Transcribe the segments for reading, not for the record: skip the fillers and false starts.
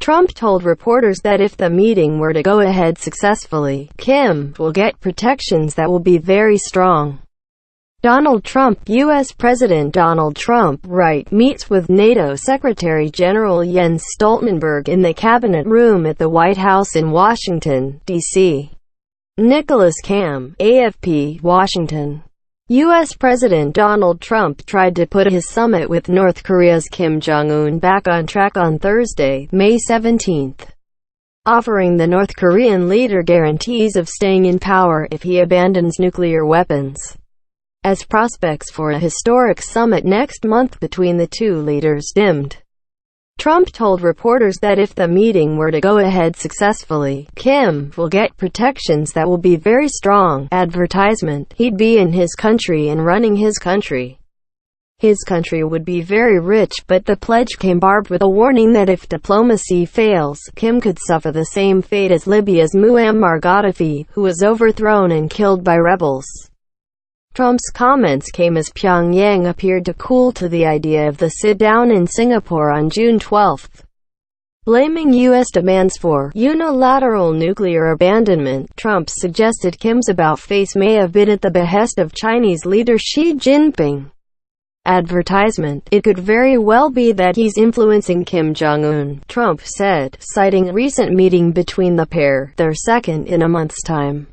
Trump told reporters that if the meeting were to go ahead successfully, Kim will get protections that will be very strong. Donald Trump. U.S. President Donald Trump, right, meets with NATO Secretary General Jens Stoltenberg in the Cabinet Room at the White House in Washington, D.C. Nicholas Cam, AFP, Washington. U.S. President Donald Trump tried to put his summit with North Korea's Kim Jong-un back on track on Thursday, May 17, offering the North Korean leader guarantees of staying in power if he abandons nuclear weapons, as prospects for a historic summit next month between the two leaders dimmed. Trump told reporters that if the meeting were to go ahead successfully, Kim will get protections that will be very strong. Advertisement: he'd be in his country and running his country. His country would be very rich, but the pledge came barbed with a warning that if diplomacy fails, Kim could suffer the same fate as Libya's Muammar Gaddafi, who was overthrown and killed by rebels. Trump's comments came as Pyongyang appeared to cool to the idea of the sit-down in Singapore on June 12. Blaming U.S. demands for unilateral nuclear abandonment, Trump suggested Kim's about-face may have been at the behest of Chinese leader Xi Jinping. Advertisement: it could very well be that he's influencing Kim Jong-un, Trump said, citing a recent meeting between the pair, their second in a month's time.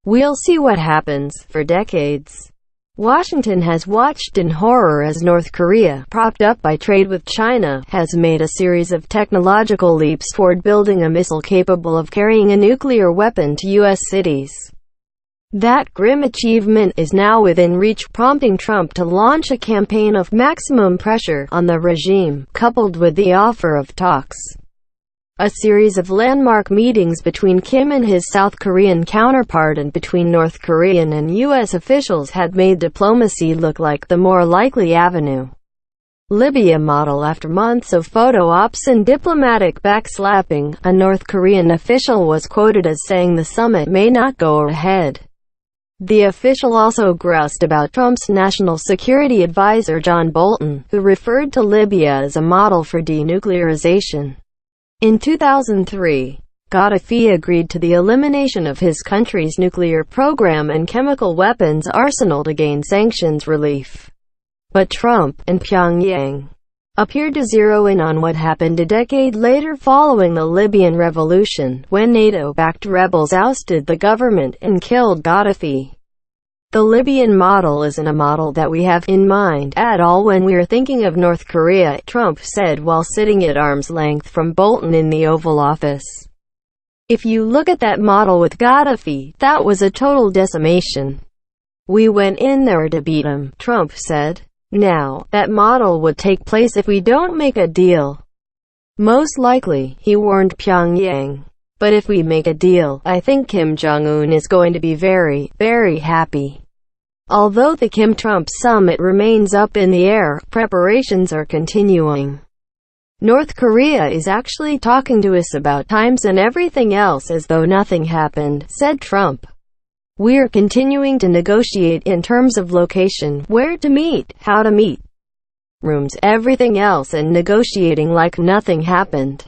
We'll see what happens. For decades, Washington has watched in horror as North Korea, propped up by trade with China, has made a series of technological leaps toward building a missile capable of carrying a nuclear weapon to U.S. cities. That grim achievement is now within reach, prompting Trump to launch a campaign of maximum pressure on the regime, coupled with the offer of talks. A series of landmark meetings between Kim and his South Korean counterpart and between North Korean and U.S. officials had made diplomacy look like the more likely avenue. Libya model: after months of photo ops and diplomatic backslapping, a North Korean official was quoted as saying the summit may not go ahead. The official also groused about Trump's national security advisor John Bolton, who referred to Libya as a model for denuclearization. In 2003, Gaddafi agreed to the elimination of his country's nuclear program and chemical weapons arsenal to gain sanctions relief. But Trump and Pyongyang appeared to zero in on what happened a decade later following the Libyan revolution, when NATO-backed rebels ousted the government and killed Gaddafi. The Libyan model isn't a model that we have in mind at all when we're thinking of North Korea, Trump said while sitting at arm's length from Bolton in the Oval Office. If you look at that model with Gaddafi, that was a total decimation. We went in there to beat him, Trump said. Now, that model would take place if we don't make a deal. Most likely, he warned Pyongyang. But if we make a deal, I think Kim Jong-un is going to be very, very happy. Although the Kim-Trump summit remains up in the air, preparations are continuing. North Korea is actually talking to us about times and everything else as though nothing happened, said Trump. We're continuing to negotiate in terms of location, where to meet, how to meet, rooms, everything else, and negotiating like nothing happened.